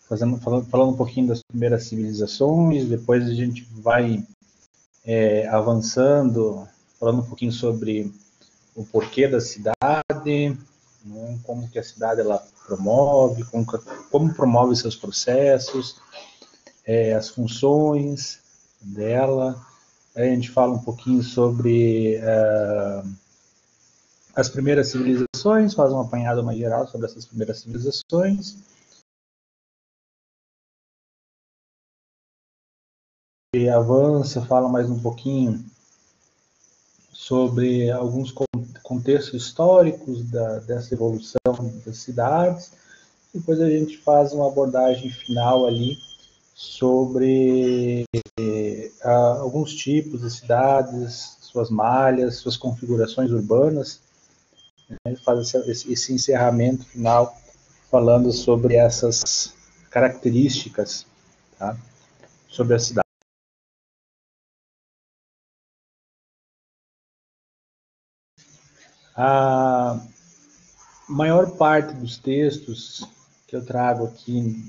falando um pouquinho das primeiras civilizações, depois a gente vai avançando, falando um pouquinho sobre o porquê da cidade, né, como que a cidade ela promove, como promove seus processos, as funções dela. Aí a gente fala um pouquinho sobre as primeiras civilizações, faz um apanhado mais geral sobre essas primeiras civilizações. E avança, fala mais um pouquinho sobre alguns contextos históricos dessa evolução das cidades. Depois a gente faz uma abordagem final ali sobre alguns tipos de cidades, suas malhas, suas configurações urbanas. Né? Faz esse encerramento final falando sobre essas características, tá? Sobre a cidade. A maior parte dos textos que eu trago aqui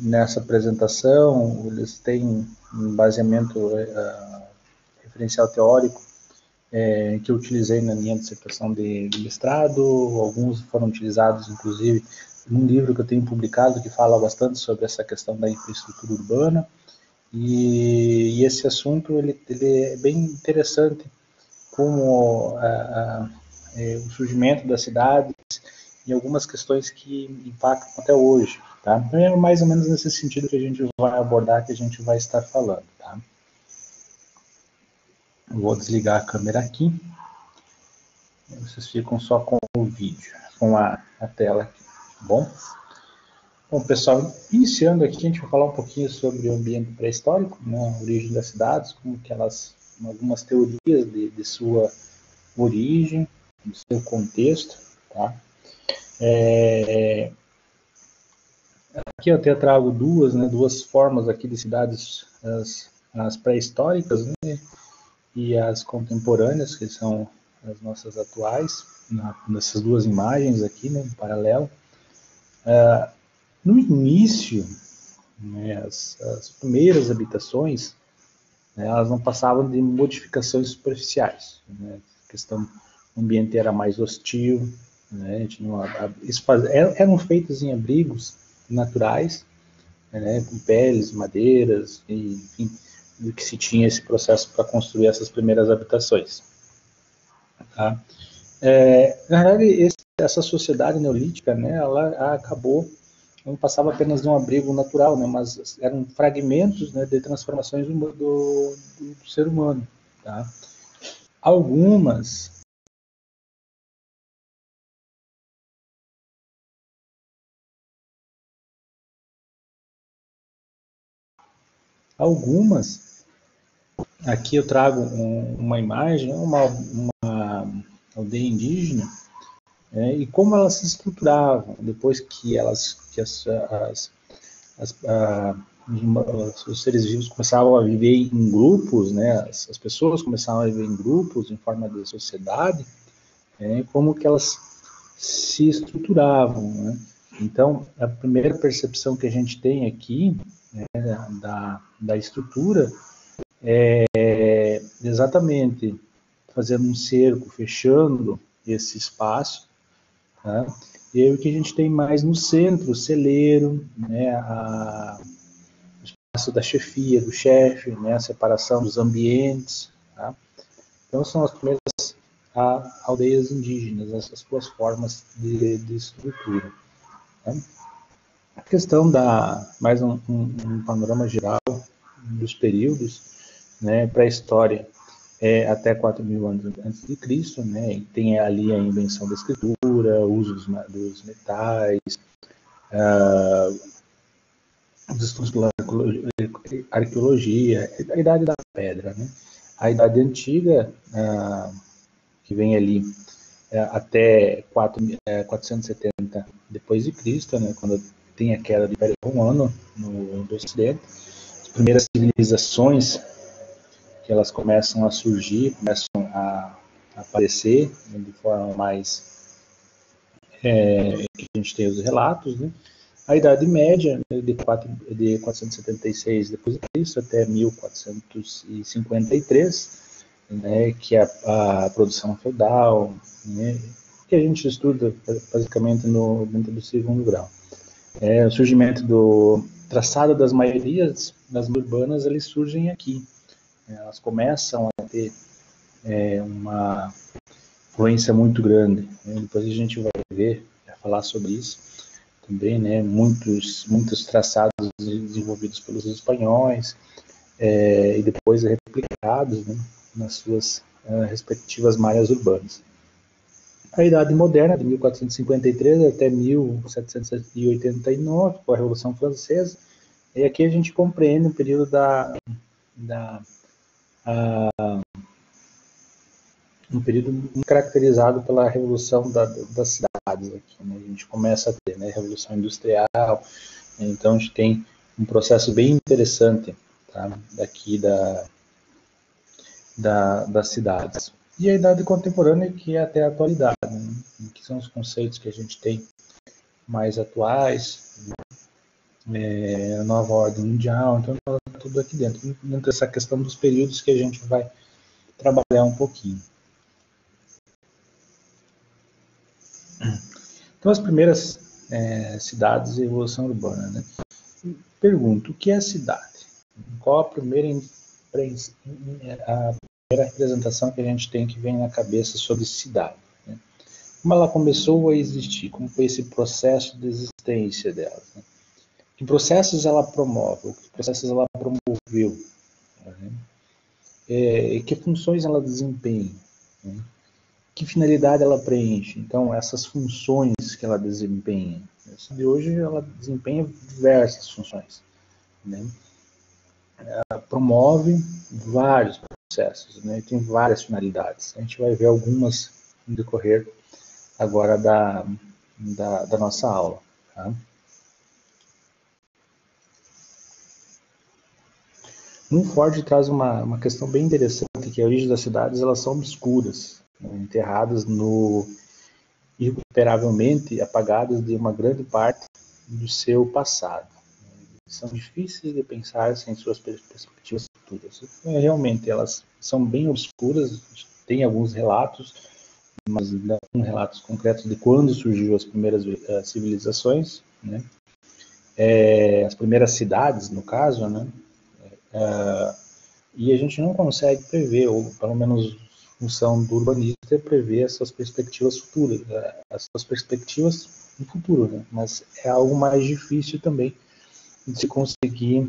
nessa apresentação, eles têm um baseamento referencial teórico que eu utilizei na minha dissertação de mestrado, alguns foram utilizados, inclusive, num livro que eu tenho publicado que fala bastante sobre essa questão da infraestrutura urbana, e esse assunto ele é bem interessante, como o surgimento das cidades e algumas questões que impactam até hoje. Tá? Então é mais ou menos nesse sentido que a gente vai abordar, que a gente vai estar falando. Tá? Vou desligar a câmera aqui. Vocês ficam só com o vídeo, com a tela aqui, tá bom? Bom, pessoal, iniciando aqui, a gente vai falar um pouquinho sobre o ambiente pré-histórico, né, a origem das cidades, como que elas, algumas teorias de sua origem, do seu contexto, tá? Aqui eu até trago duas formas aqui de cidades, as pré-históricas, né, e as contemporâneas, que são as nossas atuais, nessas duas imagens aqui, né, em paralelo. No início, né, as primeiras habitações, né, elas não passavam de modificações superficiais. Né, a questão o ambiente era mais hostil, né, eram feitos em abrigos naturais, né, com peles, madeiras, e, enfim, do que se tinha esse processo para construir essas primeiras habitações. Tá? Na verdade, essa sociedade neolítica, né, ela acabou, não passava apenas de um abrigo natural, né, mas eram fragmentos, né, de transformações do ser humano. Tá? Algumas aqui eu trago uma imagem, uma aldeia indígena, e como elas se estruturavam depois que os seres vivos começavam a viver em grupos, né, as pessoas começavam a viver em grupos, em forma de sociedade, como que elas se estruturavam. Né? Então, a primeira percepção que a gente tem aqui, né, da estrutura é exatamente fazendo um cerco, fechando esse espaço. Tá? E aí o que a gente tem mais no centro, o celeiro, né, o espaço da chefia, do chefe, né, a separação dos ambientes. Tá? Então são as primeiras aldeias indígenas, essas suas formas de estrutura. Tá? A questão mais um panorama geral dos períodos, né, pré-história até 4.000 anos antes de Cristo, né, e tem ali a invenção da escritura, o uso dos metais, os estudos pela arqueologia, a idade da pedra, né. A idade antiga, que vem ali até 470 depois de Cristo, né, quando tem a queda do Império Romano no Ocidente, as primeiras civilizações que elas começam a surgir, começam a aparecer de forma mais gente tem os relatos, né? A Idade Média, de 476 depois de Cristo até 1453, né, que é a produção feudal, né, que a gente estuda basicamente dentro do segundo grau. O surgimento do traçado das maiorias das urbanas, eles surgem aqui. Elas começam a ter uma influência muito grande. Depois a gente vai falar sobre isso também, né? Muitos traçados desenvolvidos pelos espanhóis e depois replicados, né, nas suas respectivas malhas urbanas. A Idade Moderna, de 1453 até 1789, com a Revolução Francesa, e aqui a gente compreende o período um período caracterizado pela revolução das cidades. Aqui, né? A gente começa a ter, né, revolução industrial, então a gente tem um processo bem interessante, tá, daqui das cidades. E a idade contemporânea, que é até a atualidade, né, que são os conceitos que a gente tem mais atuais, a nova ordem mundial, então tudo aqui dentro dessa questão dos períodos que a gente vai trabalhar um pouquinho. Então, as primeiras cidades e evolução urbana, né? Pergunto, o que é cidade? Qual a primeira representação que a gente tem que vem na cabeça sobre cidade? Né? Como ela começou a existir? Como foi esse processo de existência dela? Né? Que processos ela promove? Que processos ela promoveu? Né? Que funções ela desempenha? Né? Que finalidade ela preenche? Então, essas funções que ela desempenha. De hoje, ela desempenha diversas funções. Né? Ela promove vários processos, né? Tem várias finalidades. A gente vai ver algumas no decorrer agora da nossa aula. Tá? No Ford traz uma questão bem interessante, que a origem das cidades elas são obscuras, né? Enterradas irrecuperavelmente apagadas de uma grande parte do seu passado. São difíceis de pensar sem suas perspectivas futuras. Realmente, elas são bem obscuras, tem alguns relatos, mas não relatos concretos de quando surgiu as primeiras civilizações, né? As primeiras cidades, no caso, né? E a gente não consegue prever, ou pelo menos função do urbanista é prever essas perspectivas futuras, as suas perspectivas no futuro, né? Mas é algo mais difícil também de se conseguir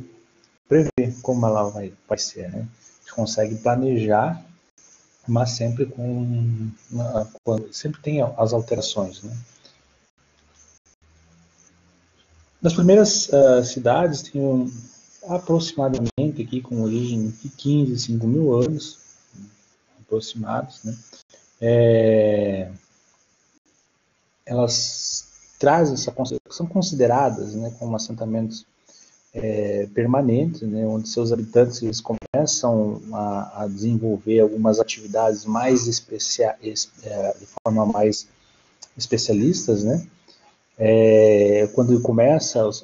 prever como ela vai ser, né? A gente consegue planejar, mas sempre sempre tem as alterações, né? Nas primeiras cidades tinham aproximadamente aqui com origem de 15 a 5 mil anos aproximados, né? Elas trazem são consideradas, né, como assentamentos permanentes, né, onde seus habitantes eles começam a desenvolver algumas atividades mais de forma mais especialistas, né? Quando começa, as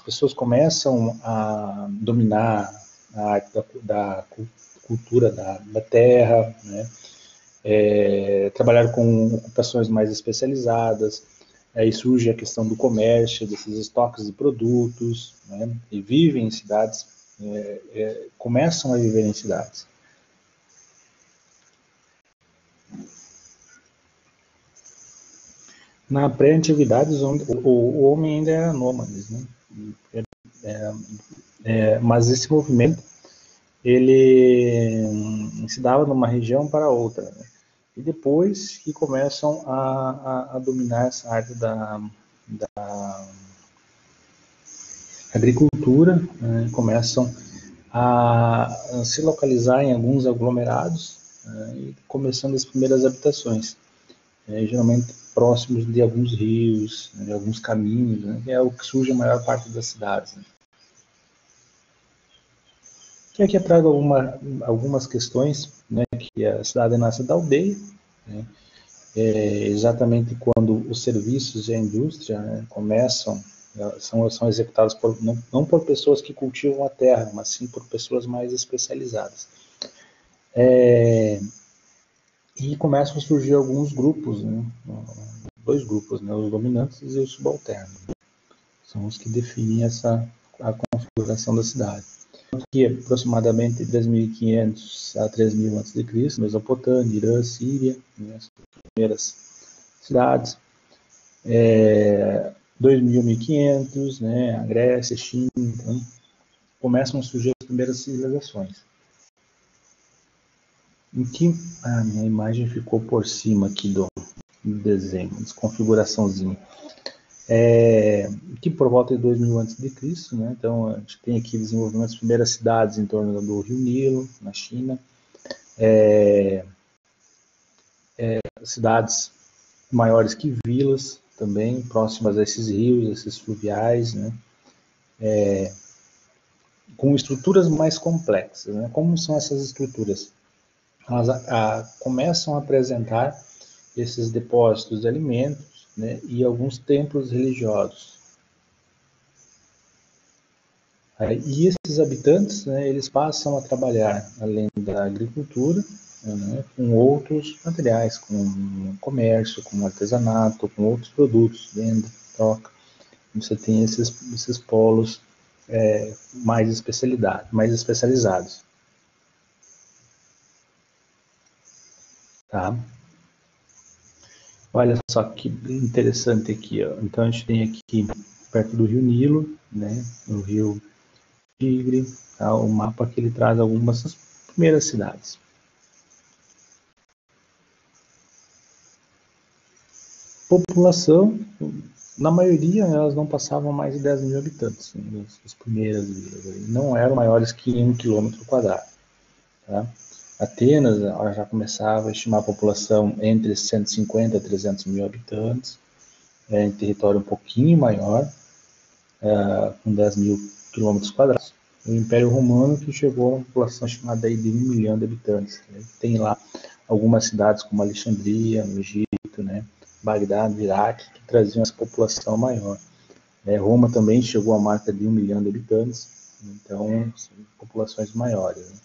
pessoas começam a dominar a arte da cultura da terra, né? Trabalhar com ocupações mais especializadas, aí surge a questão do comércio, desses estoques de produtos, né? E vivem em cidades, começam a viver em cidades. Na pré-antiguidade, o homem ainda era nômade, né? Mas esse movimento ele se dava de uma região para outra, né? E depois que começam a dominar essa arte da agricultura, né? Começam a se localizar em alguns aglomerados, né? E começando as primeiras habitações, geralmente próximos de alguns rios, de alguns caminhos, né? Que é o que surge a maior parte das cidades. Né? E aqui eu trago algumas questões, né? Que a cidade nasce da aldeia, né? exatamente quando os serviços e a indústria, né, começam, são executados não por pessoas que cultivam a terra, mas sim por pessoas mais especializadas. E começam a surgir alguns grupos, né, dois grupos, né, os dominantes e os subalternos. São os que definem a configuração da cidade. Aqui, aproximadamente 3.500 a 3.000 a.C., Mesopotâmia, Irã, Síria, né, as primeiras cidades. 2.000, 1.500, né, a Grécia, a China, então começam a surgir as primeiras civilizações. Em que a minha imagem ficou por cima aqui do desenho, desconfiguraçãozinha. Que por volta de 2000 a.C., né, então a gente tem aqui desenvolvimento das primeiras cidades em torno do Rio Nilo, na China, cidades maiores que vilas também, próximas a esses rios, esses fluviais, né, com estruturas mais complexas. Né? Como são essas estruturas? Elas começam a apresentar esses depósitos de alimentos, né, e alguns templos religiosos. E esses habitantes, né, eles passam a trabalhar, além da agricultura, né, com outros materiais, com comércio, com artesanato, com outros produtos, venda, troca. Você tem esses polos mais especializados. Tá? Olha só que interessante aqui. Ó. Então a gente tem aqui, perto do Rio Nilo, né, no Rio Tigre, tá? O mapa que ele traz algumas das primeiras cidades. População, na maioria, elas não passavam mais de 10.000 habitantes, né, as primeiras vilas. Não eram maiores que 1 quilômetro quadrado. Tá? Atenas já começava a estimar a população entre 150 a 300 mil habitantes, em território um pouquinho maior, com 10 mil quilômetros quadrados. O Império Romano, que chegou a uma população estimada aí de 1 milhão de habitantes. Né? Tem lá algumas cidades como Alexandria, no Egito, né? Bagdá, no Iraque, que traziam essa população maior. Roma também chegou à marca de 1 milhão de habitantes, então são populações maiores. Né?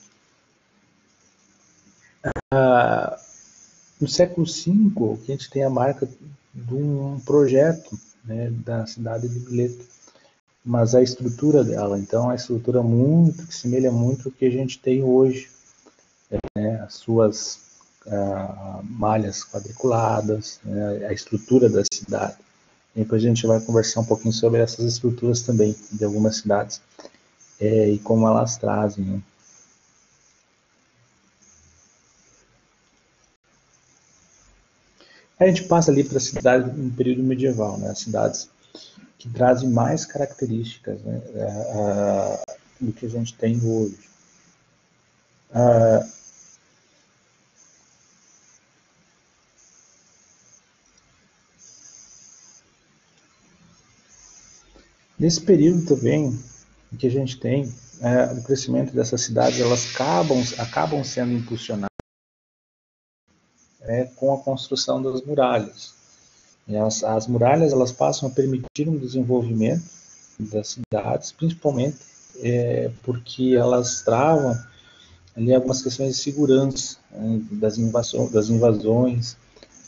No século V, que a gente tem a marca de um projeto, né, da cidade de Mileto, mas a estrutura dela, então, é a estrutura muito, que se semelha muito ao que a gente tem hoje, né, as suas malhas quadriculadas, né, a estrutura da cidade. E depois a gente vai conversar um pouquinho sobre essas estruturas também, de algumas cidades, e como elas trazem, né. A gente passa ali para a cidade no período medieval, né, as cidades que trazem mais características, né, do que a gente tem hoje. Nesse período também que a gente tem, o crescimento dessas cidades, elas acabam sendo impulsionadas com a construção das muralhas. E as muralhas elas passam a permitir um desenvolvimento das cidades, principalmente porque elas travam ali algumas questões de segurança, né, das invasões.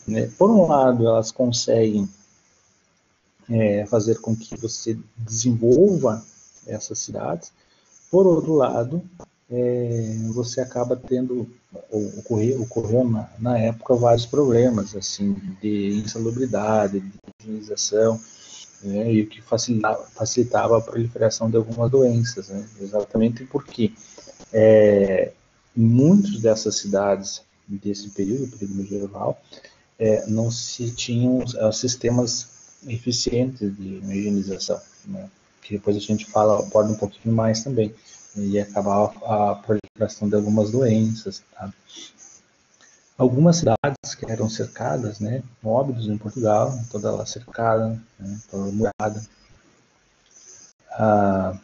Né? Por um lado, elas conseguem fazer com que você desenvolva essas cidades. Por outro lado, você acaba tendo, ocorreu na época vários problemas assim de insalubridade, de higienização, né, e o que facilitava a proliferação de algumas doenças, né, exatamente porque muitas dessas cidades desse período medieval, não se tinham sistemas eficientes de higienização, né? Que depois a gente aborda um pouquinho mais também, e acabava a proliferação de algumas doenças. Tá? Algumas cidades que eram cercadas, né, Óbidos em Portugal, toda ela cercada, né, toda murada. A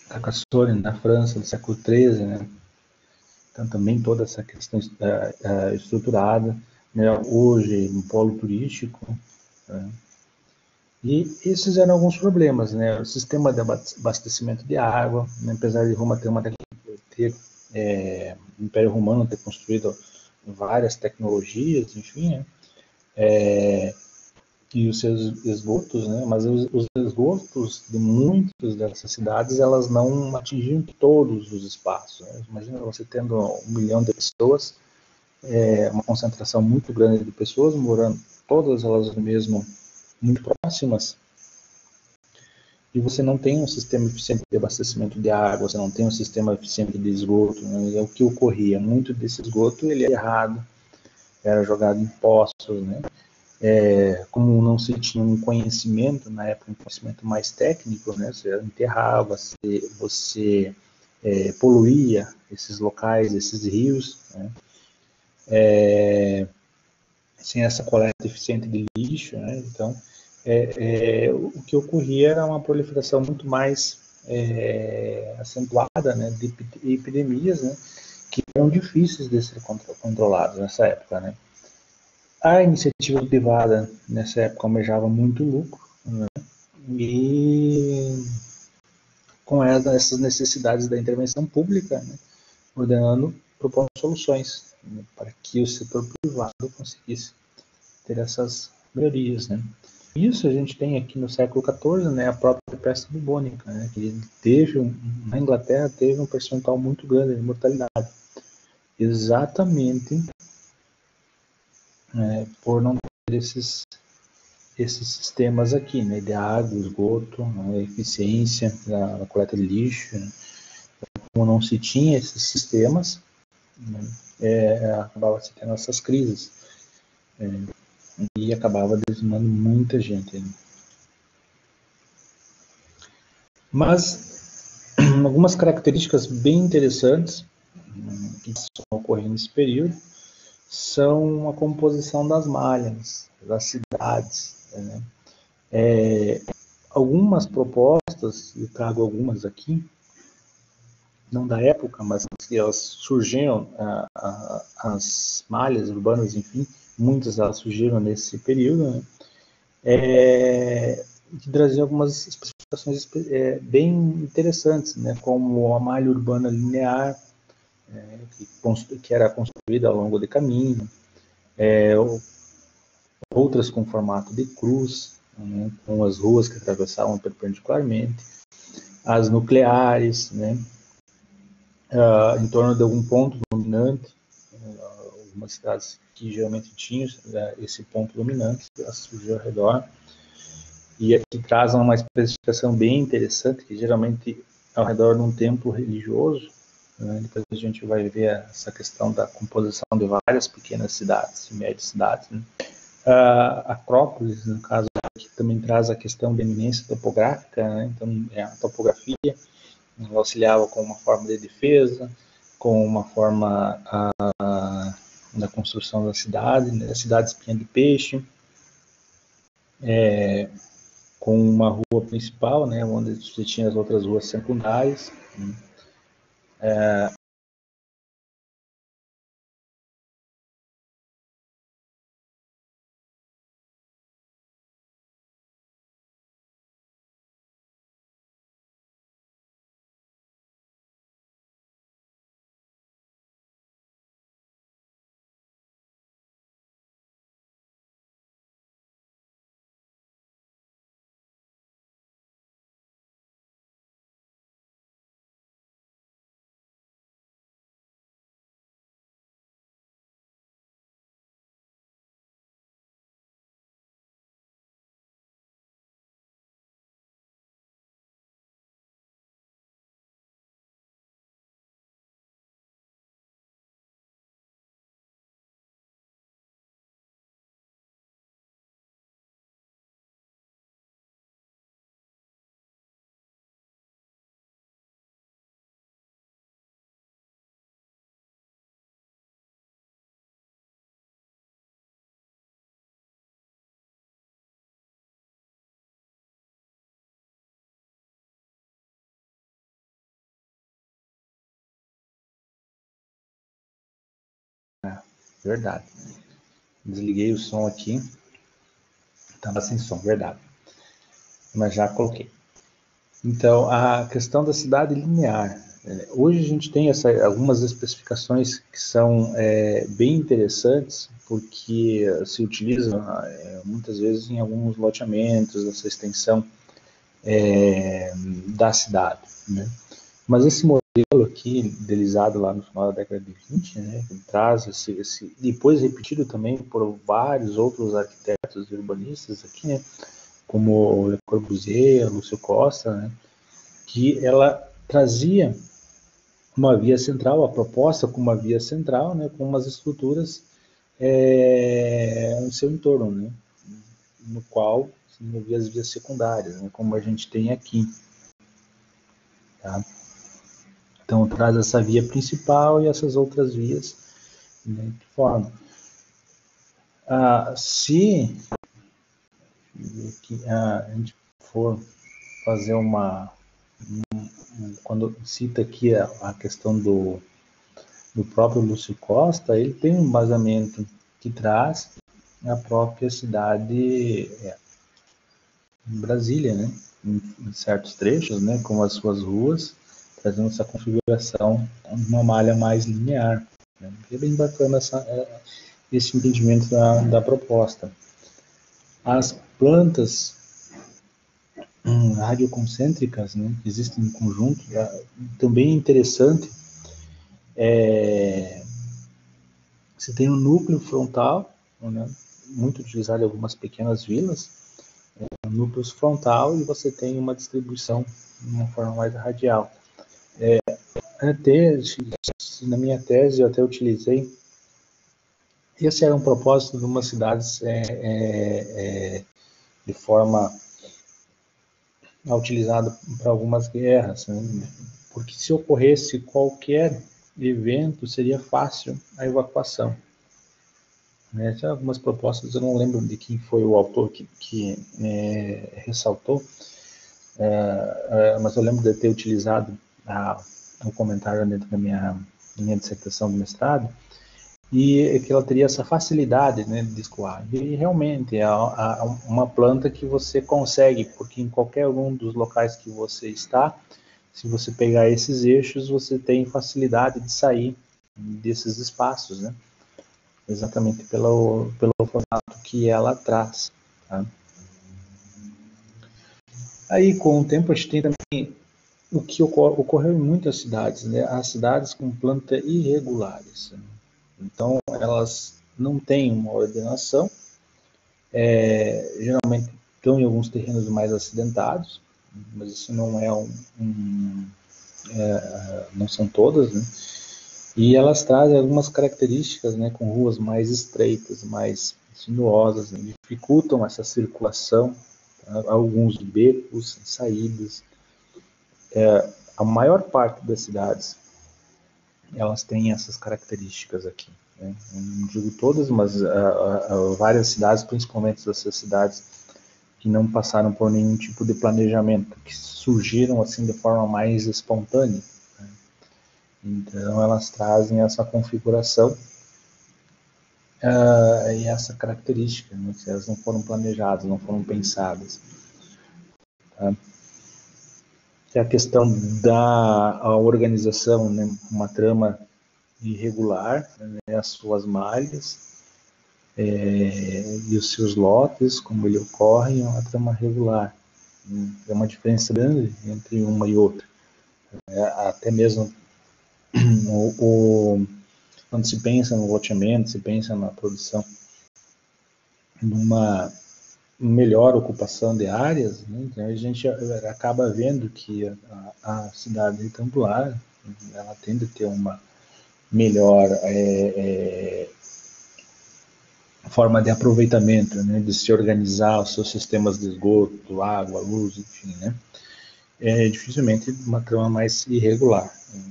Carcassonne, na França, do século XIII, né, então também toda essa questão estruturada. né, hoje um polo turístico, né? E esses eram alguns problemas, né? O sistema de abastecimento de água, né? Apesar de Roma ter o Império Romano ter construído várias tecnologias, enfim, né? E os seus esgotos, né? Mas os esgotos de muitas dessas cidades, elas não atingiam todos os espaços, né? Imagina você tendo 1 milhão de pessoas, uma concentração muito grande de pessoas morando, todas elas no mesmo, muito próximas, e você não tem um sistema eficiente de abastecimento de água, você não tem um sistema eficiente de esgoto, né? É o que ocorria. Muito desse esgoto ele era errado, era jogado em poços, né? Como não se tinha um conhecimento, na época um conhecimento mais técnico, né? Você enterrava, você poluía esses locais, esses rios, né? Sem essa coleta eficiente de lixo, né? Então, o que ocorria era uma proliferação muito mais acentuada, né, de epidemias, né, que eram difíceis de ser controladas nessa época, né. A iniciativa privada nessa época almejava muito lucro, né, e com essas necessidades da intervenção pública, né, ordenando, propondo soluções, né, para que o setor privado conseguisse ter essas melhorias, né. Isso a gente tem aqui no século XIV, né, a própria peste bubônica, né, que na Inglaterra teve um percentual muito grande de mortalidade, exatamente por não ter esses sistemas aqui, né, de água, esgoto, né, eficiência na coleta de lixo, né. Como não se tinha esses sistemas, né, acabava se tendo essas crises, e acabava dizimando muita gente, né. Mas algumas características bem interessantes que estão ocorrendo nesse período são a composição das malhas, das cidades, né? Algumas propostas, eu trago algumas aqui, não da época, mas que elas surgiram, as malhas urbanas, enfim, muitas delas surgiram nesse período, né? Que traziam algumas especificações bem interessantes, né? Como a malha urbana linear, que era construída ao longo do caminho, outras com formato de cruz, né, com as ruas que atravessavam perpendicularmente, as nucleares, né, em torno de algum ponto dominante, algumas cidades que geralmente tinham esse ponto dominante, elas surgiam ao redor, e aqui traz uma especificação bem interessante, que geralmente ao redor de um templo religioso, né, depois a gente vai ver essa questão da composição de várias pequenas cidades, médias cidades, né. Acrópolis, no caso, que também traz a questão da eminência topográfica, né? Então, a topografia auxiliava com uma forma de defesa, com uma forma da construção da cidade, né? A cidade espinha de peixe, com uma rua principal, né? Onde você tinha as outras ruas secundárias, né? Verdade. Desliguei o som aqui. Estava sem som, verdade. Mas já coloquei. Então, a questão da cidade linear. Hoje a gente tem algumas especificações que são bem interessantes, porque se utiliza muitas vezes em alguns loteamentos, essa extensão da cidade, né? Mas esse modelo aqui, idealizado lá no final da década de 20, né, que traz depois repetido também por vários outros arquitetos e urbanistas aqui, né, como Le Corbusier, Lúcio Costa, né, que ela trazia uma via central, a proposta com uma via central, né, com umas estruturas no seu entorno, né, no qual se desenvolvia as vias secundárias, né, como a gente tem aqui. Tá? Então traz essa via principal e essas outras vias, né, que formam. Se a gente for fazer quando cita aqui a questão do próprio Lúcio Costa, ele tem um embasamento que traz a própria cidade Brasília, né? Em certos trechos, né? Com as suas ruas, trazendo essa configuração de uma malha mais linear. Né? É bem bacana esse entendimento da proposta. As plantas radioconcêntricas, né, que existem em conjunto, também é interessante. Você tem um núcleo frontal, né, muito utilizado em algumas pequenas vilas, um núcleo frontal, e você tem uma distribuição de uma forma mais radial. Até, na minha tese, eu até utilizei. Esse era um propósito de umas cidades de forma utilizada para algumas guerras, né? Porque se ocorresse qualquer evento, seria fácil a evacuação. Né? Tinha algumas propostas, eu não lembro de quem foi o autor que ressaltou, mas eu lembro de ter utilizado um comentário dentro da minha dissertação de mestrado, e que ela teria essa facilidade, né, de escoar. E realmente é uma planta que você consegue, porque em qualquer um dos locais que você está, se você pegar esses eixos, você tem facilidade de sair desses espaços, né? Exatamente pelo formato que ela traz. Tá? Aí, com o tempo, a gente tem também o que ocorreu em muitas cidades, né? As cidades com planta irregulares. Né? Então, elas não têm uma ordenação, geralmente estão em alguns terrenos mais acidentados, mas isso não é não são todas, né? E elas trazem algumas características, né, com ruas mais estreitas, mais sinuosas, né, dificultam essa circulação, tá? Alguns becos, saídas. A maior parte das cidades, elas têm essas características aqui. Né? Não digo todas, mas várias cidades, principalmente essas cidades que não passaram por nenhum tipo de planejamento, que surgiram assim de forma mais espontânea. Né? Então elas trazem essa configuração e essa característica, né? Que elas não foram planejadas, não foram pensadas. Tá? Que é a questão da organização, né? Uma trama irregular, né? As suas malhas e os seus lotes, como ele ocorre, é uma trama regular. É uma diferença grande entre uma e outra. Até mesmo quando se pensa no loteamento, se pensa na produção numa melhor ocupação de áreas, né? Então a gente acaba vendo que a cidade retangular, ela tende a ter uma melhor forma de aproveitamento, né? De se organizar os seus sistemas de esgoto, água, luz, enfim, né? Dificilmente uma trama mais irregular. Né?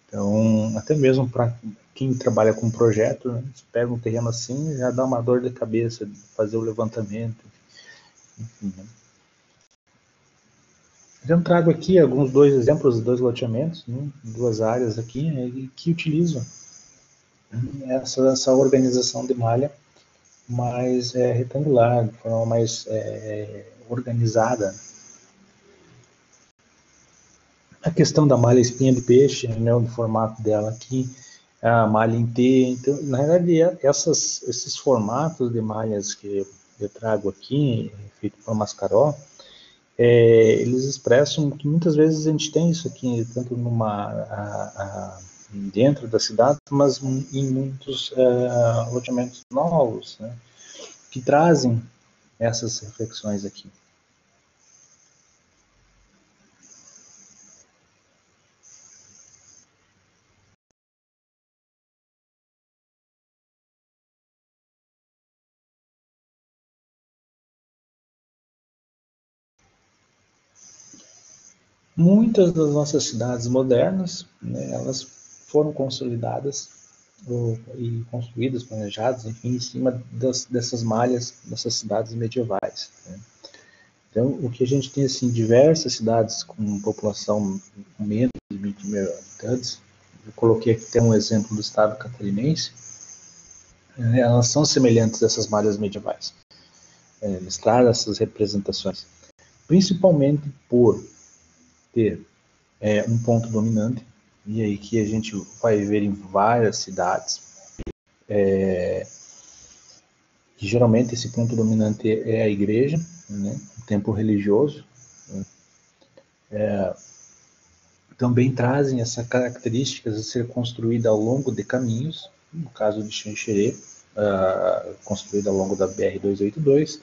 Então, até mesmo para quem trabalha com projeto, né, se pega um terreno assim, já dá uma dor de cabeça de fazer o levantamento. Enfim, né? Eu trago aqui dois exemplos de dois loteamentos, né, duas áreas aqui, né, que utilizam essa organização de malha mais retangular, de forma mais organizada. A questão da malha espinha de peixe, né, o formato dela aqui, a malha em T. Então, na realidade, esses formatos de malhas que eu trago aqui, feito por Mascaró, eles expressam que muitas vezes a gente tem isso aqui, tanto dentro da cidade, mas em muitos loteamentos novos, né, que trazem essas reflexões aqui. Muitas das nossas cidades modernas, né, elas foram consolidadas e construídas, planejadas, enfim, em cima dessas malhas, dessas cidades medievais, né? Então, o que a gente tem, assim, diversas cidades com população com menos de 20 mil habitantes, eu coloquei aqui até um exemplo do estado catarinense, né, elas são semelhantes a essas malhas medievais. Eles trazem essas representações, principalmente por ter um ponto dominante, e aí que a gente vai ver em várias cidades, que geralmente esse ponto dominante é a igreja, né, o templo religioso, né, também trazem essa característica de ser construída ao longo de caminhos, no caso de Xanxerê, construída ao longo da BR-282,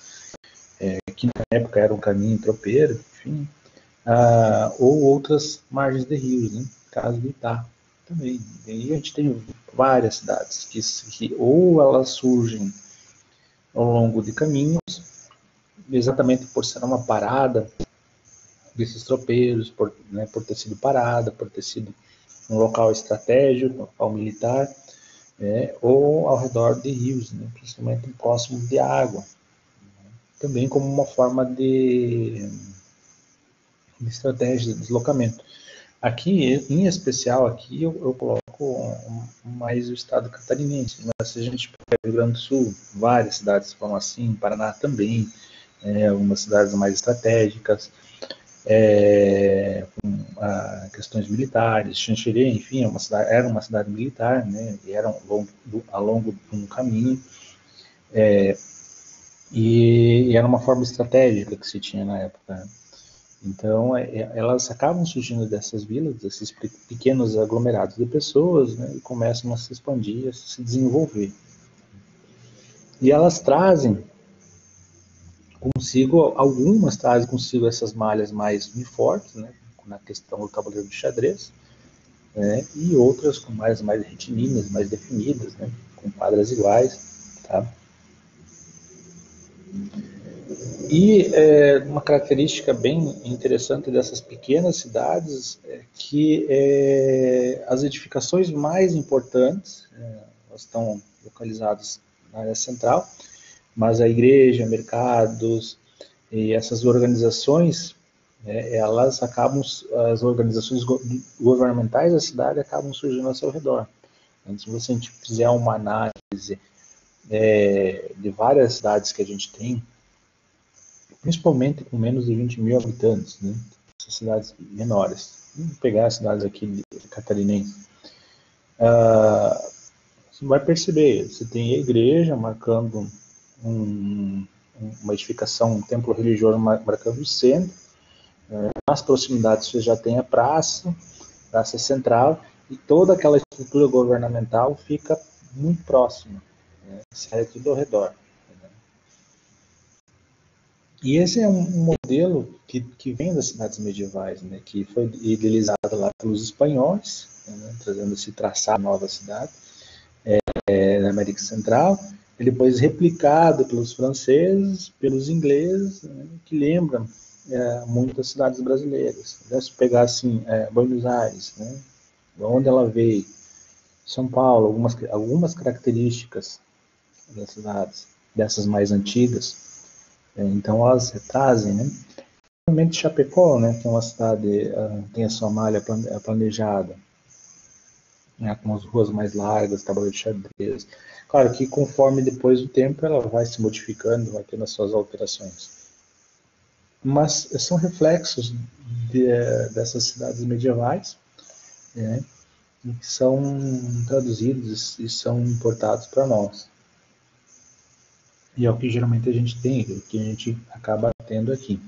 que na época era um caminho tropeiro, enfim, ou outras margens de rios, né, no caso do Itá também. E aí a gente tem várias cidades que ou elas surgem ao longo de caminhos, exatamente por ser uma parada desses tropeiros, por ter sido parada, por ter sido um local estratégico, um local militar, ou ao redor de rios, né, principalmente próximo de água, também como uma forma de estratégia de deslocamento. Aqui, em especial, aqui eu coloco mais o estado catarinense, mas se a gente pegar o Rio Grande do Sul, várias cidades foram assim, Paraná também, algumas cidades mais estratégicas, com questões militares, Xanxerê, enfim, era uma cidade militar, né, e era ao longo de um caminho, e era uma forma estratégica que se tinha na época, né? Então, elas acabam surgindo dessas vilas, desses pequenos aglomerados de pessoas, né, e começam a se expandir, a se desenvolver. E elas trazem consigo, algumas trazem consigo essas malhas mais uniformes, né, na questão do tabuleiro de xadrez, né, e outras com mais retilíneas, mais definidas, né, com quadras iguais, tá? E uma característica bem interessante dessas pequenas cidades é que as edificações mais importantes, elas estão localizadas na área central, mas a igreja, mercados e essas organizações, elas acabam, as organizações governamentais da cidade acabam surgindo ao seu redor. Então, se a gente fizer uma análise de várias cidades que a gente tem, principalmente com menos de 20 mil habitantes, né? Essas cidades menores. Vamos pegar as cidades aqui de catarinense. Você vai perceber, você tem a igreja marcando uma edificação, um templo religioso marcando o centro. Nas proximidades você já tem a praça central, e toda aquela estrutura governamental fica muito próxima, né? Sai tudo ao redor. E esse é um modelo que vem das cidades medievais, né, que foi idealizado lá pelos espanhóis, né, trazendo esse traçado nova cidade na América Central, e depois replicado pelos franceses, pelos ingleses, né, que lembram muitas cidades brasileiras. Se pegar assim, Buenos Aires, né, de onde ela veio, São Paulo, algumas características das cidades, dessas mais antigas, então elas trazem, né? Principalmente Chapecó, né, que é uma cidade, tem a sua malha planejada. né, com as ruas mais largas, tabuleiro de xadrez. Claro que conforme depois do tempo ela vai se modificando, vai tendo as suas alterações. Mas são reflexos dessas cidades medievais, né, que são traduzidos e são importados para nós. E é o que geralmente a gente tem, o que a gente acaba tendo aqui.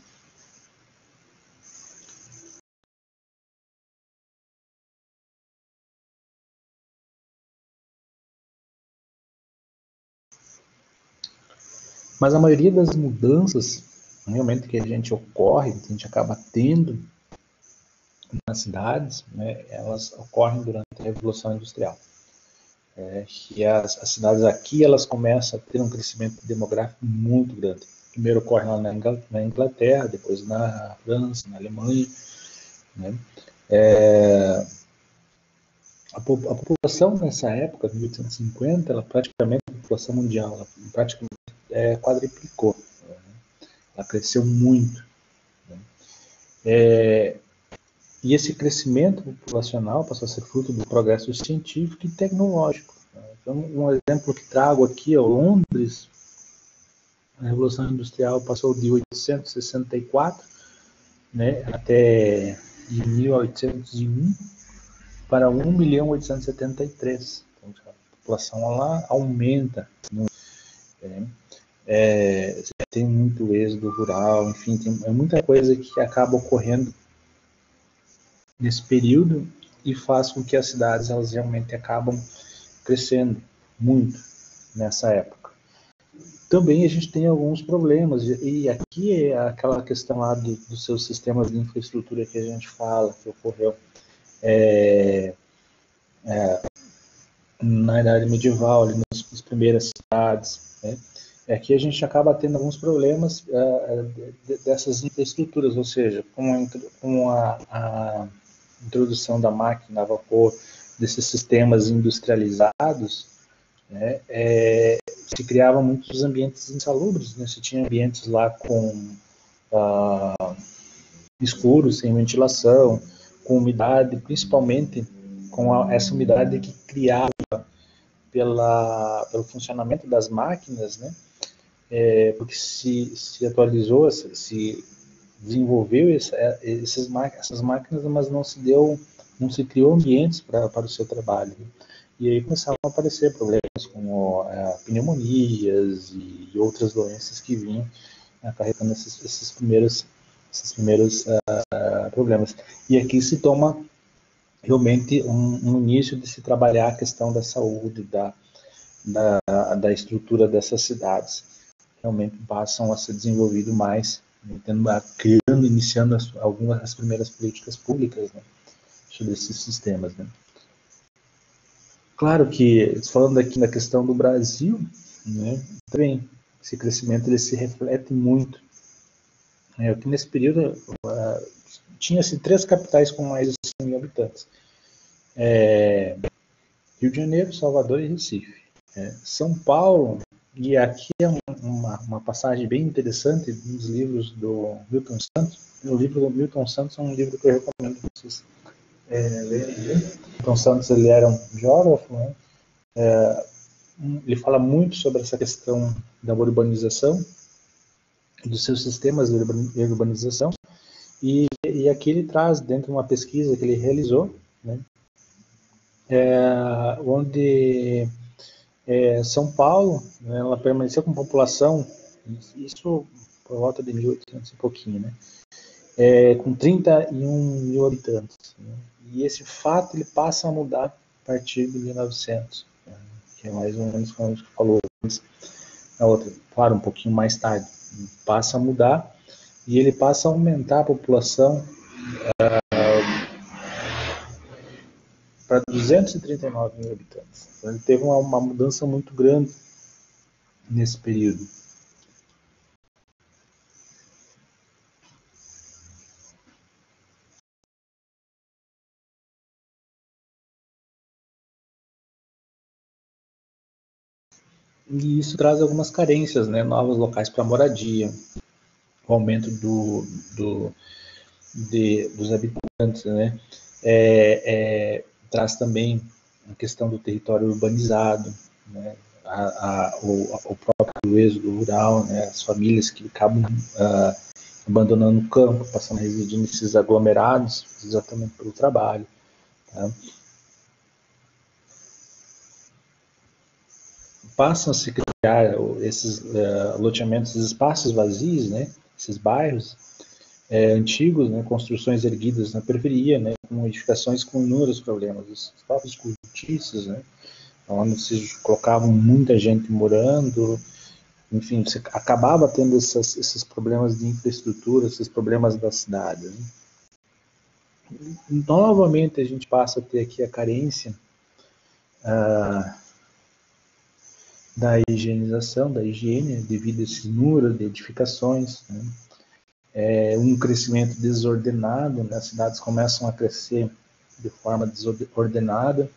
Mas a maioria das mudanças realmente que a gente ocorre, que a gente acaba tendo nas cidades, né, elas ocorrem durante a Revolução Industrial. Que as cidades aqui elas começam a ter um crescimento demográfico muito grande. Primeiro ocorre lá na Inglaterra, depois na França, na Alemanha. Né? É, a população nessa época, de 1850, ela praticamente, a população mundial, ela praticamente quadriplicou. Né? Ela cresceu muito. Né? E esse crescimento populacional passou a ser fruto do progresso científico e tecnológico. Né? Então, um exemplo que trago aqui é Londres. A Revolução Industrial passou de 864, né, até de 1801 para 1.873.000. Então, a população lá aumenta. Né? Tem muito êxodo rural, enfim, é muita coisa que acaba ocorrendo nesse período e faz com que as cidades elas realmente acabam crescendo muito nessa época. Também a gente tem alguns problemas, e aqui é aquela questão lá dos seus sistemas de infraestrutura que a gente fala, que ocorreu na Idade Medieval, ali nas primeiras cidades. Né? Aqui a gente acaba tendo alguns problemas dessas infraestruturas, ou seja, com a introdução da máquina a vapor, desses sistemas industrializados, né, se criavam muitos ambientes insalubres, né? Se tinha ambientes lá com escuros, sem ventilação, com umidade, principalmente com essa umidade que criava pelo funcionamento das máquinas, né? Porque se atualizou, se desenvolveu essas máquinas, mas não se criou ambientes para o seu trabalho. Né? E aí começavam a aparecer problemas como pneumonias e outras doenças que vinham acarretando esses primeiros problemas. E aqui se toma realmente um início de se trabalhar a questão da saúde, da estrutura dessas cidades. Realmente passam a ser desenvolvido mais, criando, iniciando algumas das primeiras políticas públicas, né, sobre esses sistemas. Né. Claro que, falando aqui na questão do Brasil, né, também esse crescimento ele se reflete muito. Aqui nesse período tinha-se 3 capitais com mais de 100 mil habitantes. Rio de Janeiro, Salvador e Recife. São Paulo, e aqui é uma passagem bem interessante dos livros do Milton Santos. O livro do Milton Santos é um livro que eu recomendo para vocês lerem. Milton Santos ele era um geógrafo, né? Ele fala muito sobre essa questão da urbanização, dos seus sistemas de urbanização, e aqui ele traz, dentro de uma pesquisa que ele realizou, né, onde São Paulo, né, ela permaneceu com população, isso por volta de 1800 e pouquinho, né, com 31 mil habitantes. Né, e esse fato ele passa a mudar a partir de 1900, né, que é mais ou menos como a gente falou antes, na outra, claro, um pouquinho mais tarde. Passa a mudar e ele passa a aumentar a população para 239 mil habitantes. Então ele teve uma mudança muito grande nesse período. E isso traz algumas carências, né? Novos locais para moradia, o aumento dos habitantes, né? Traz também a questão do território urbanizado, né, o próprio êxodo rural, né, as famílias que acabam abandonando o campo, passando a residir nesses aglomerados, exatamente pelo trabalho. Tá? Passam a se criar esses loteamentos, esses espaços vazios, né, esses bairros antigos, né, construções erguidas na periferia, né, com edificações com inúmeros problemas, os próprios cortiços, né, onde se colocavam muita gente morando, enfim, você acabava tendo esses problemas de infraestrutura, esses problemas da cidade. Né. Novamente a gente passa a ter aqui a carência da higienização, da higiene, devido a esse número de edificações, né. Um crescimento desordenado, né, as cidades começam a crescer de forma desordenada,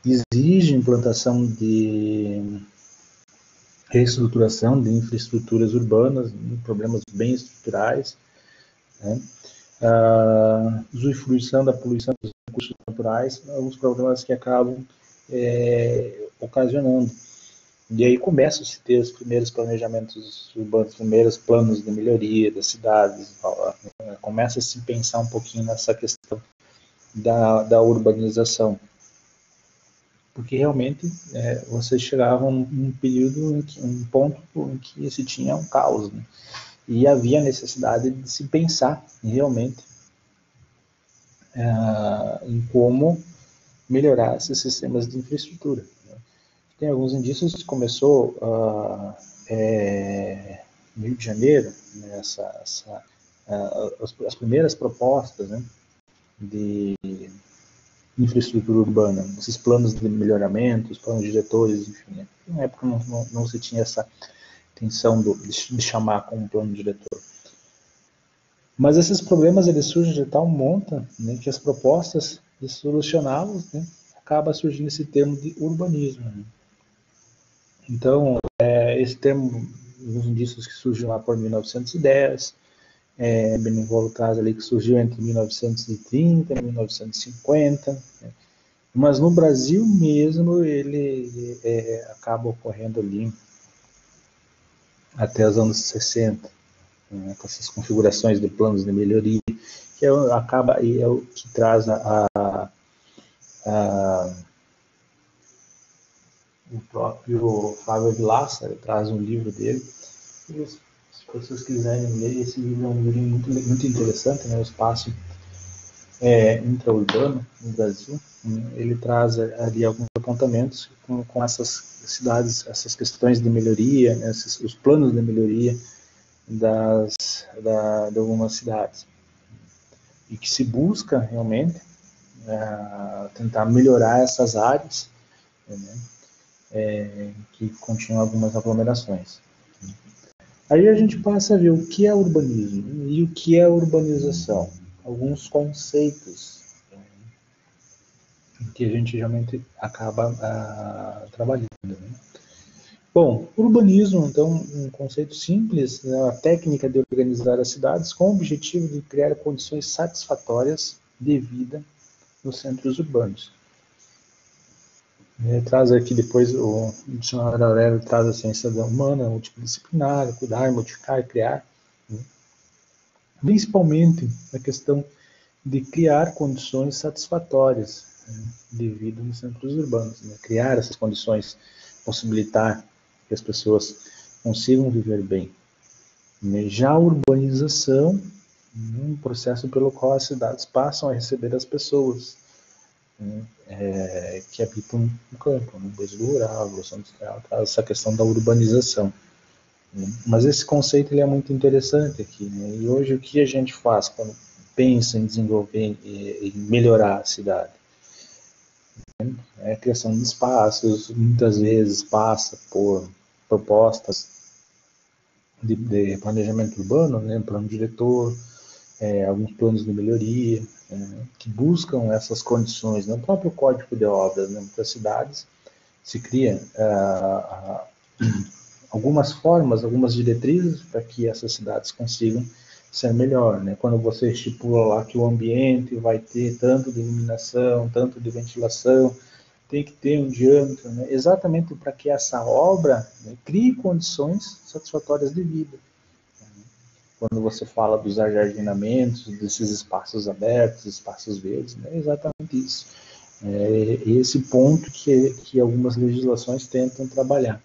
exige implantação de reestruturação de infraestruturas urbanas, problemas bem estruturais, né, usufruição da poluição dos recursos naturais, alguns problemas que acabam ocasionando. E aí começam a se ter os primeiros planejamentos urbanos, os primeiros planos de melhoria das cidades, começa a se pensar um pouquinho nessa questão da urbanização. Porque realmente você chegava a um período, um ponto em que se tinha um caos, né? E havia necessidade de se pensar realmente em como melhorar esses sistemas de infraestrutura. Né? Tem alguns indícios que começou no Rio de Janeiro, né, as primeiras propostas, né, de infraestrutura urbana, esses planos de melhoramento, os planos diretores, enfim. Né? Na época não se tinha essa intenção de chamar como plano diretor. Mas esses problemas eles surgem de tal monta, né, que as propostas de solucioná-los, né, acaba surgindo esse termo de urbanismo. Né? Então, esse termo, os indícios que surgiu lá por 1910, Benevolo traz ali que surgiu entre 1930 e 1950, né? Mas no Brasil mesmo ele acaba ocorrendo ali até os anos 60, né, com essas configurações de planos de melhoria, que acaba e é o que traz o próprio Flávio Vilaça, ele traz um livro dele. E se vocês quiserem ler, esse livro é um livro muito, muito interessante, né, o espaço intraurbano no Brasil. Ele traz ali alguns apontamentos com essas cidades, essas questões de melhoria, né, os planos de melhoria de algumas cidades. E que se busca realmente tentar melhorar essas áreas, né, que continham algumas aglomerações. Aí a gente passa a ver o que é urbanismo e o que é urbanização. Alguns conceitos que a gente geralmente acaba trabalhando. Né? Bom, urbanismo, então, um conceito simples, né, a técnica de organizar as cidades com o objetivo de criar condições satisfatórias de vida nos centros urbanos. Traz aqui depois o dicionário Aurélio traz a ciência humana, multidisciplinar, cuidar, modificar, criar, né? Principalmente a questão de criar condições satisfatórias, né, de vida nos centros urbanos, né? Criar essas condições, possibilitar que as pessoas consigam viver bem. Já a urbanização, um processo pelo qual as cidades passam a receber as pessoas, né, que habitam no campo, no êxodo rural, a evolução industrial, essa questão da urbanização. Né? Mas esse conceito ele é muito interessante aqui. Né? E hoje o que a gente faz quando pensa em desenvolver e melhorar a cidade? A criação de espaços, muitas vezes passa por propostas de planejamento urbano, né, plano diretor, alguns planos de melhoria, que buscam essas condições. No próprio Código de Obras, né, das cidades, se cria algumas formas, algumas diretrizes para que essas cidades consigam ser melhor, né? Quando você estipula lá que o ambiente vai ter tanto de iluminação, tanto de ventilação, tem que ter um diâmetro, né? Exatamente para que essa obra, né, crie condições satisfatórias de vida. Quando você fala dos ajardinamentos, desses espaços abertos, espaços verdes, né, é exatamente isso. É esse ponto que algumas legislações tentam trabalhar.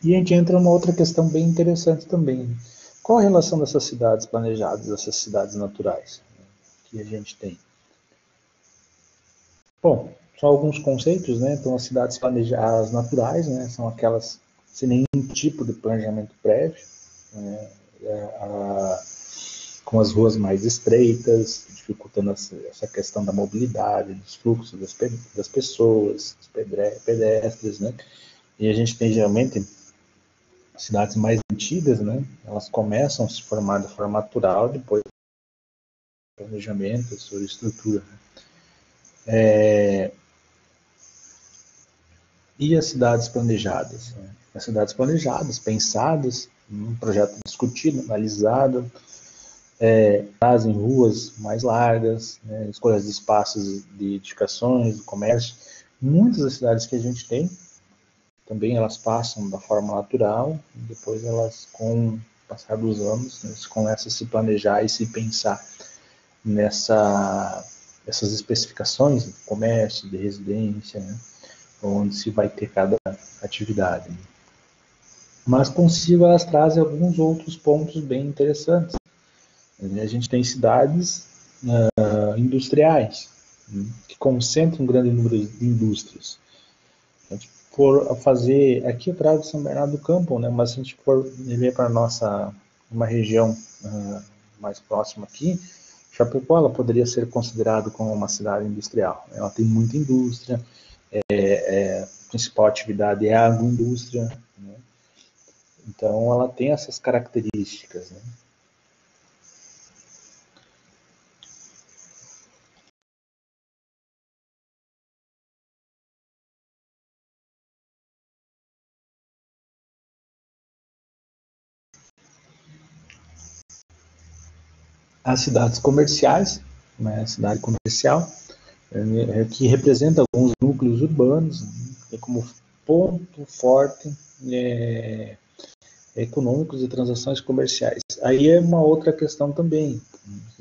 E a gente entra numa outra questão bem interessante também. Qual a relação dessas cidades planejadas, dessas cidades naturais, né, que a gente tem? Bom, só alguns conceitos, né? Então, as cidades planejadas naturais, né, são aquelas sem nenhum tipo de planejamento prévio, né, com as ruas mais estreitas, dificultando essa questão da mobilidade, dos fluxos das pessoas, dos pedestres, né? E a gente tem geralmente cidades mais antigas, né? Elas começam a se formar de forma natural depois do planejamento, sua estrutura. E as cidades planejadas? Né? As cidades planejadas, pensadas, um projeto discutido, analisado, trazem ruas mais largas, né, escolhas de espaços de edificações, de comércio. Muitas das cidades que a gente tem, também elas passam da forma natural, depois elas, com o passar dos anos, né, começam a se planejar e se pensar essas especificações de comércio, de residência, né, onde se vai ter cada atividade. Mas consigo elas trazem alguns outros pontos bem interessantes. A gente tem cidades industriais, né, que concentram um grande número de indústrias. Se a gente for fazer, aqui eu trago São Bernardo do Campo, né, mas se a gente for ver para nossa uma região mais próxima aqui, Chapecó ela poderia ser considerada como uma cidade industrial. Ela tem muita indústria, a principal atividade é a agroindústria, né, então ela tem essas características. Né. As cidades comerciais, né, a cidade comercial, que representa alguns núcleos urbanos, né, como ponto forte econômicos e transações comerciais. Aí é uma outra questão também.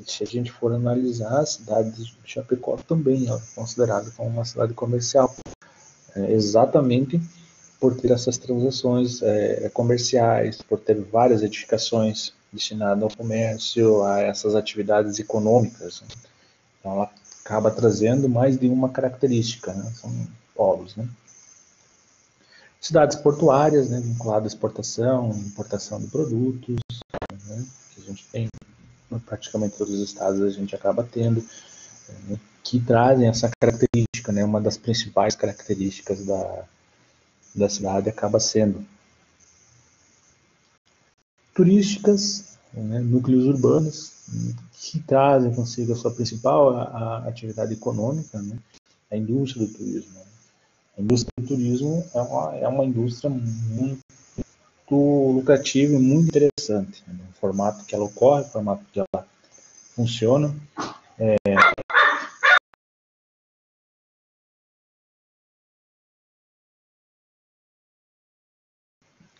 Se a gente for analisar, a cidade de Chapecó também é considerada como uma cidade comercial, exatamente por ter essas transações comerciais, por ter várias edificações destinadas ao comércio, a essas atividades econômicas. Né? Então, ela acaba trazendo mais de uma característica, né? São polos, né? Cidades portuárias, né, vinculadas à exportação, importação de produtos, né, que a gente tem em praticamente todos os estados, a gente acaba tendo, né, que trazem essa característica, né, uma das principais características da cidade acaba sendo turísticas, né, núcleos urbanos, né, que trazem consigo a sua principal a atividade econômica, né, a indústria do turismo. A indústria do turismo é uma indústria muito lucrativa e muito interessante. Né, o formato que ela ocorre, o formato que ela funciona.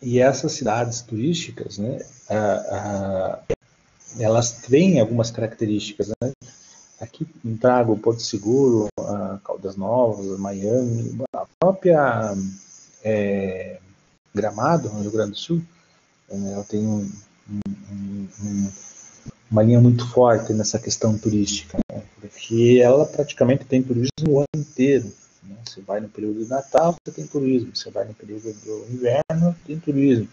E essas cidades turísticas, né, elas têm algumas características. Né? Aqui trago Porto Seguro, Caldas Novas, Miami, a própria Gramado, no Rio Grande do Sul, ela tem uma linha muito forte nessa questão turística, né? Porque ela praticamente tem turismo o ano inteiro. Né? Você vai no período de Natal, você tem turismo. Você vai no período do inverno, tem turismo.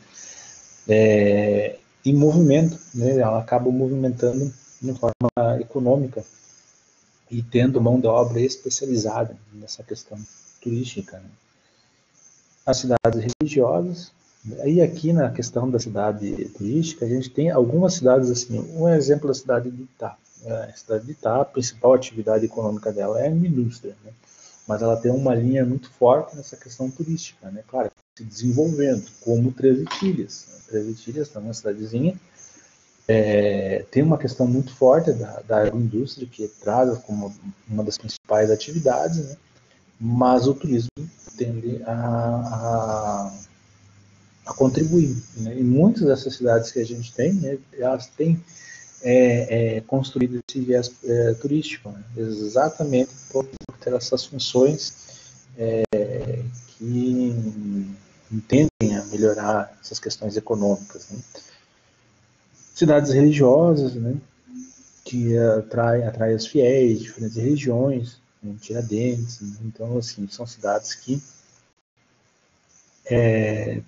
Em movimento, né? Ela acaba movimentando de forma econômica e tendo mão de obra especializada nessa questão turística. Né? As cidades religiosas, aí aqui na questão da cidade turística, a gente tem algumas cidades assim, um exemplo da cidade de Itá. A cidade de Itá, a principal atividade econômica dela é a indústria, né? Mas ela tem uma linha muito forte nessa questão turística, né? Claro, se desenvolvendo, como Três Itilhas. Três Itilhas também é uma cidadezinha tem uma questão muito forte da agroindústria, que traz como uma das principais atividades, né? Mas o turismo tende a contribuir. Né? E muitas dessas cidades que a gente tem, né, elas têm construído esse viés turístico, né? Exatamente por ter essas funções que tendem a melhorar essas questões econômicas. Né? Cidades religiosas, né, que atrai os fiéis de diferentes religiões, né, Tiradentes. Né? Então, assim, são cidades que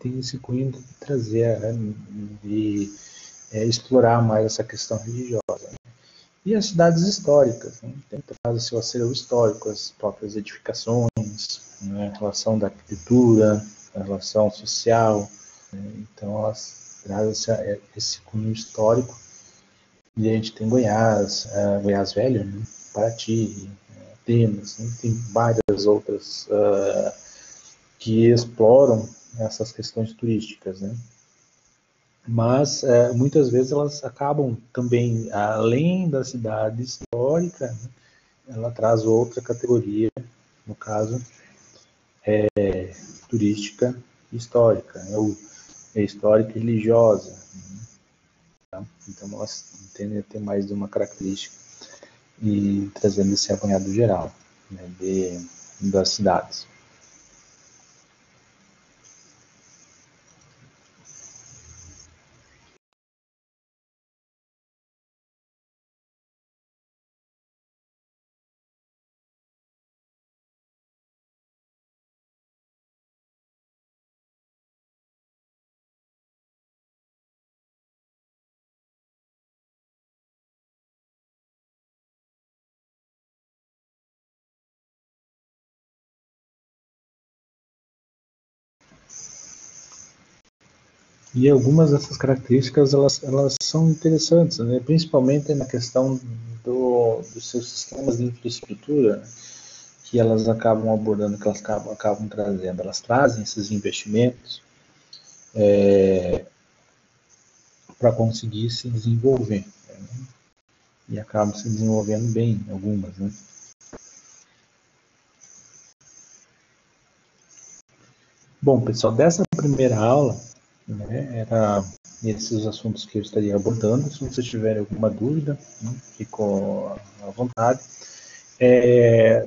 têm esse cunho de trazer, né, de explorar mais essa questão religiosa. Né? E as cidades históricas, né? Tem traz o seu acervo histórico, as próprias edificações, né? A relação da arquitetura, a relação social. Né? Então, elas trazem esse cunho histórico. E a gente tem Goiás, Goiás Velho, né? Paraty, Atenas, né? Tem várias outras que exploram essas questões turísticas, né? Mas muitas vezes elas acabam também, além da cidade histórica, né? Ela traz outra categoria, no caso, turística histórica, né? Ou histórica e religiosa. Tá? Então elas tendem a ter mais de uma característica e trazendo esse apanhado geral, né, das cidades. E algumas dessas características elas são interessantes, né? Principalmente na questão dos seus sistemas de infraestrutura, né? Que elas acabam abordando, que elas acabam trazendo. Elas trazem esses investimentos para conseguir se desenvolver, né? E acabam se desenvolvendo bem, algumas. Né? Bom, pessoal, dessa primeira aula, né, era esses os assuntos que eu estaria abordando. Se vocês tiverem alguma dúvida, né, ficou à vontade.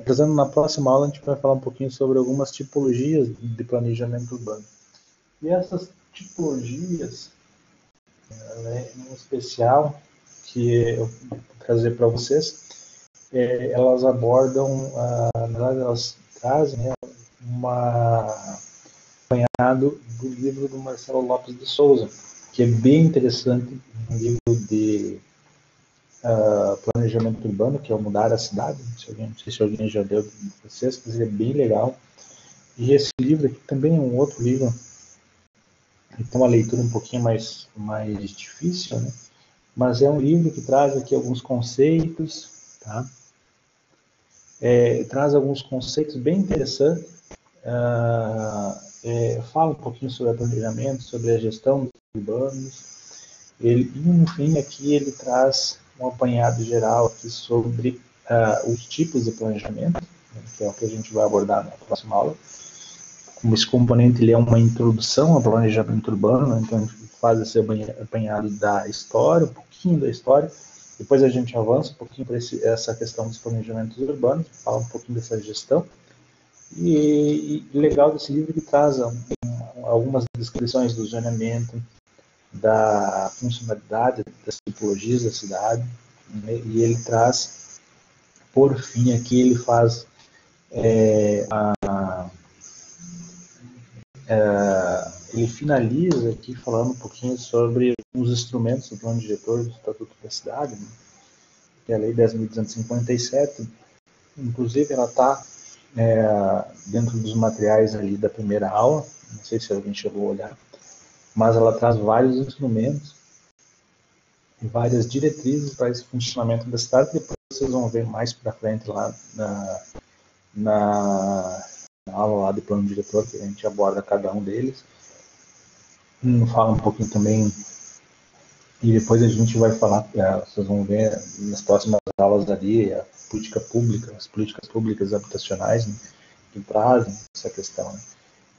Trazendo na próxima aula, a gente vai falar um pouquinho sobre algumas tipologias de planejamento urbano. E essas tipologias, né, em especial, que eu vou trazer para vocês, elas abordam, elas trazem, né, uma do livro do Marcelo Lopes de Souza, que é bem interessante, um livro de planejamento urbano, que é o Mudar a Cidade. Não sei se alguém já leu de vocês, mas ele é bem legal. E esse livro aqui também é um outro livro, então uma leitura um pouquinho mais difícil, né? Mas é um livro que traz aqui alguns conceitos, tá? Traz alguns conceitos bem interessantes, fala um pouquinho sobre o planejamento, sobre a gestão dos urbanos. Enfim, aqui ele traz um apanhado geral aqui sobre os tipos de planejamento, né, que é o que a gente vai abordar na próxima aula. Como esse componente ele é uma introdução ao planejamento urbano, né, então a gente faz esse apanhado da história, um pouquinho da história, depois a gente avança um pouquinho para essa questão dos planejamentos urbanos, fala um pouquinho dessa gestão. E legal desse livro que traz algumas descrições do zoneamento, da funcionalidade das tipologias da cidade, né? E ele traz, por fim, aqui ele faz ele finaliza aqui falando um pouquinho sobre os instrumentos do plano diretor do Estatuto da Cidade, né? Que é a Lei 10.257, inclusive ela está dentro dos materiais ali da primeira aula, não sei se alguém chegou a olhar, mas ela traz vários instrumentos e várias diretrizes para esse funcionamento da cidade, que depois vocês vão ver mais para frente lá na aula lá do plano diretor, que a gente aborda cada um deles. Fala um pouquinho também E depois a gente vai falar, vocês vão ver nas próximas aulas ali, a política pública, as políticas públicas habitacionais, né, que trazem essa questão. Né?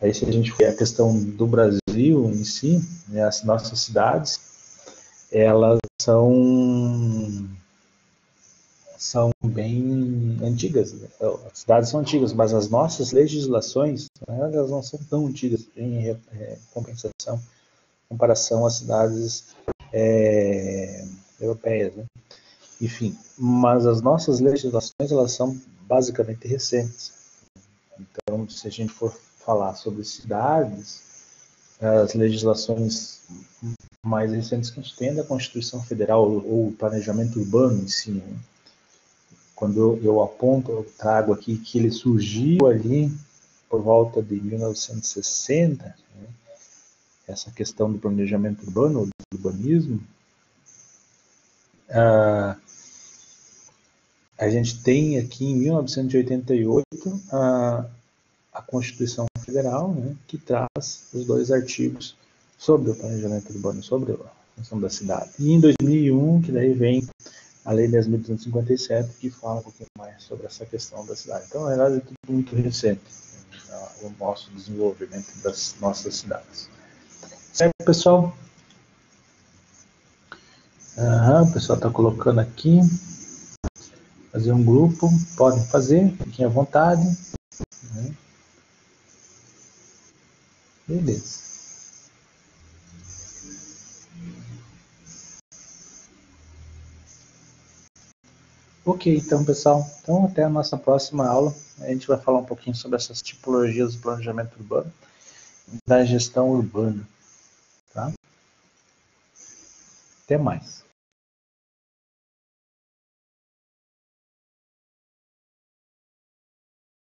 Aí se a gente for a questão do Brasil em si, né, as nossas cidades, elas são bem antigas. Né? As cidades são antigas, mas as nossas legislações, né, elas não são tão antigas em compensação, em comparação às cidades europeias. Né? Enfim, mas as nossas legislações, elas são basicamente recentes. Então, se a gente for falar sobre cidades, as legislações mais recentes que a gente tem é da Constituição Federal ou o planejamento urbano em si. Né? Quando eu aponto, eu trago aqui que ele surgiu ali por volta de 1960, né? Essa questão do planejamento urbano, do urbanismo, a gente tem aqui em 1988 a Constituição Federal, né, que traz os 2 artigos sobre o planejamento urbano, sobre a função da cidade. E em 2001, que daí vem a Lei 10.257, que fala um pouquinho mais sobre essa questão da cidade. Então, na verdade, é tudo muito recente, né, o nosso desenvolvimento das nossas cidades. Certo, pessoal? O pessoal está colocando aqui. Fazer um grupo, podem fazer, fiquem à vontade. Né? Beleza. Ok, então, pessoal. Então, até a nossa próxima aula. A gente vai falar um pouquinho sobre essas tipologias do planejamento urbano e da gestão urbana. Tá? Até mais.